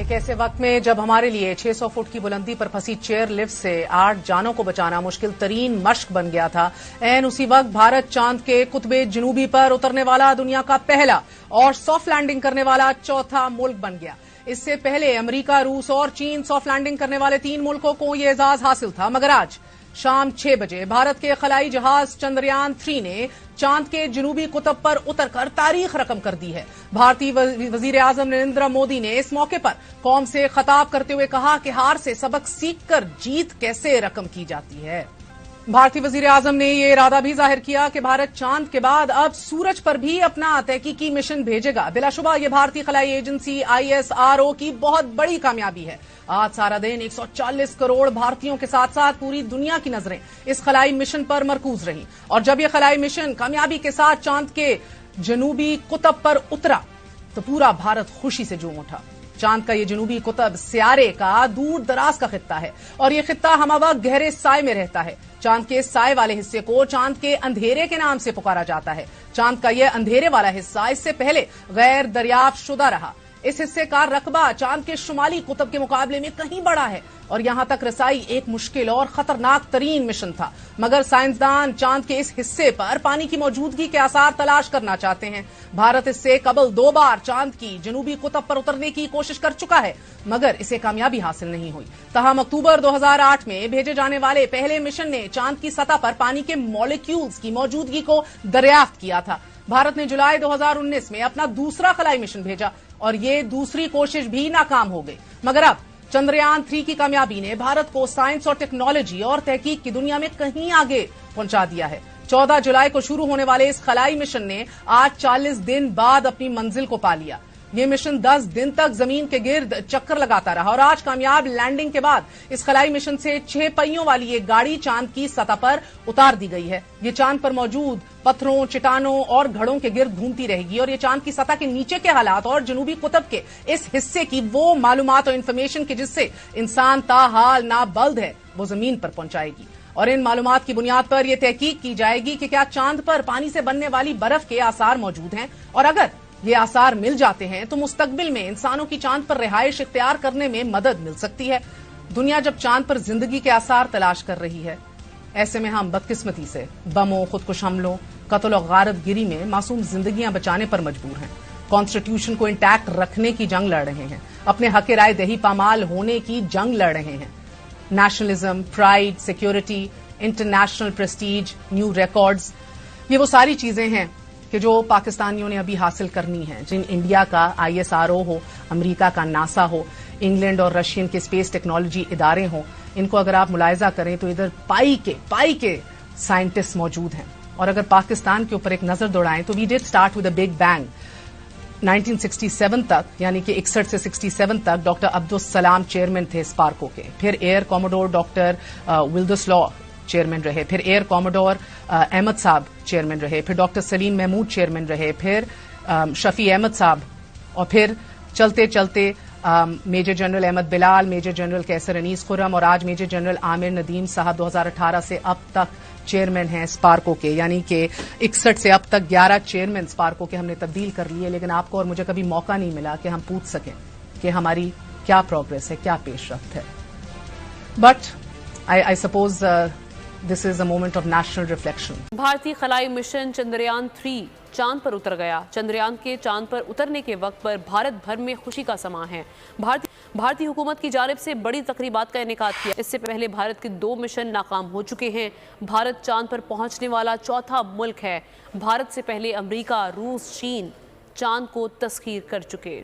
एक ऐसे वक्त में जब हमारे लिए 600 फुट की बुलंदी पर फंसी चेयर लिफ्ट से 8 जानों को बचाना मुश्किल तरीन मश्क बन गया था, ऐन उसी वक्त भारत चांद के कुतबे जनूबी पर उतरने वाला दुनिया का पहला और सॉफ्ट लैंडिंग करने वाला चौथा मुल्क बन गया। इससे पहले अमेरिका, रूस और चीन सॉफ्ट लैंडिंग करने वाले 3 मुल्कों को ये एजाज हासिल था, मगर आज शाम 6 बजे भारत के खलाई जहाज चंद्रयान 3 ने चांद के जनूबी कुतब पर उतरकर तारीख रकम कर दी है। भारतीय वजीर आजम नरेंद्र मोदी ने इस मौके पर कौम से खिताब करते हुए कहा कि हार से सबक सीखकर जीत कैसे रकम की जाती है। भारतीय वजीर आजम ने यह इरादा भी जाहिर किया कि भारत चांद के बाद अब सूरज पर भी अपना तहकीकी मिशन भेजेगा। बिलाशुबा यह भारतीय खलाई एजेंसी ISRO की बहुत बड़ी कामयाबी है। आज सारा दिन 140 करोड़ भारतीयों के साथ साथ पूरी दुनिया की नजरें इस खलाई मिशन पर मरकूज रही और जब यह खलाई मिशन कामयाबी के साथ चांद के जनूबी कुतब पर उतरा तो पूरा भारत खुशी से झूम उठा। चांद का ये जनूबी कुतब सियारे का दूर दराज का खित्ता है और ये खित्ता हमवक्त गहरे साए में रहता है। चांद के साए वाले हिस्से को चांद के अंधेरे के नाम से पुकारा जाता है। चांद का यह अंधेरे वाला हिस्सा इससे पहले गैर दरियाफ्त शुदा रहा। इस हिस्से का रकबा चांद के शुमाली कुतब के मुकाबले में कहीं बड़ा है और यहां तक रसाई एक मुश्किल और खतरनाक तरीन मिशन था, मगर साइंसदान चांद के इस हिस्से पर पानी की मौजूदगी के आसार तलाश करना चाहते हैं। भारत इससे कबल 2 बार चांद की जनूबी कुतब पर उतरने की कोशिश कर चुका है, मगर इसे कामयाबी हासिल नहीं हुई। तहम अक्टूबर 2008 में भेजे जाने वाले पहले मिशन ने चांद की सतह पर पानी के मॉलिक्यूल्स की मौजूदगी को दरियाफ्त किया था। भारत ने जुलाई 2019 में अपना दूसरा खलाई मिशन भेजा और ये दूसरी कोशिश भी नाकाम हो गई, मगर अब चंद्रयान 3 की कामयाबी ने भारत को साइंस और टेक्नोलॉजी और तहकीक की दुनिया में कहीं आगे पहुंचा दिया है। 14 जुलाई को शुरू होने वाले इस खलाई मिशन ने आज 40 दिन बाद अपनी मंजिल को पा लिया। ये मिशन 10 दिन तक जमीन के गिर्द चक्कर लगाता रहा और आज कामयाब लैंडिंग के बाद इस खलाई मिशन से 6 पहियों वाली एक गाड़ी चांद की सतह पर उतार दी गई है। ये चांद पर मौजूद पत्थरों, चट्टानों और घड़ों के गिर्द घूमती रहेगी और ये चांद की सतह के नीचे के हालात और जनूबी कुतब के इस हिस्से की वो मालूमात और इंफॉर्मेशन की जिससे इंसान ताहाल नाबल्द है वो जमीन पर पहुंचाएगी और इन मालूमात की बुनियाद पर यह तहकीक की जाएगी कि क्या चांद पर पानी से बनने वाली बर्फ के आसार मौजूद हैं और अगर ये आसार मिल जाते हैं तो मुस्तकबिल में इंसानों की चांद पर रिहाइश इख्तियार करने में मदद मिल सकती है। दुनिया जब चांद पर जिंदगी के आसार तलाश कर रही है, ऐसे में हम बदकिस्मती से बमों, खुदकुश हमलों, कत्ल और गारतगिरी में मासूम जिंदगियां बचाने पर मजबूर हैं। कॉन्स्टिट्यूशन को इंटैक्ट रखने की जंग लड़ रहे हैं, अपने हक राय दही पामाल होने की जंग लड़ रहे हैं। Nationalism, pride, security, international Prestige, new records, ये वो सारी चीजें हैं कि जो पाकिस्तानियों ने अभी हासिल करनी है। जिन इंडिया का ISRO हो, अमेरिका का नासा हो, इंग्लैंड और रशियन के स्पेस टेक्नोलॉजी इदारे हों, इनको अगर आप मुलायजा करें तो इधर पाई के साइंटिस्ट मौजूद हैं। और अगर पाकिस्तान के ऊपर एक नजर दौड़ाएं तो we did start with a big bang. 1967 तक, यानी कि 61 से 67 तक डॉक्टर अब्दुल सलाम चेयरमैन थे स्पार्को के, फिर एयर कॉमोडोर डॉक्टर विल्डस लॉ चेयरमैन रहे, फिर एयर कॉमोडोर अहमद साहब चेयरमैन रहे, फिर डॉक्टर सलीम महमूद चेयरमैन रहे, फिर शफी अहमद साहब और फिर चलते चलते major general Ahmed Bilal, major general Qaiser Anees Khurram और आज मेजर जनरल आमिर नदीम साहब 2018 से अब तक चेयरमैन हैं स्पार्को के। यानी कि 61 से अब तक 11 चेयरमैन स्पार्को के हमने तब्दील कर लिए, लेकिन आपको और मुझे कभी मौका नहीं मिला कि हम पूछ सकें कि हमारी क्या प्रोग्रेस है, क्या पेशरफ्त है। But I suppose this is a moment of national reflection. भारतीय खलाई मिशन चंद्रयान 3 चांद पर उतर गया। चंद्रयान के चांद पर उतरने के वक्त पर भारत भर में खुशी का समा है। भारतीय हुकूमत की जानिब से बड़ी तकरीबात का इनेकाद किया। इससे पहले भारत के 2 मिशन नाकाम हो चुके हैं। भारत चांद पर पहुंचने वाला चौथा मुल्क है। भारत से पहले अमेरिका, रूस, चीन चांद को तस्खीर कर चुके।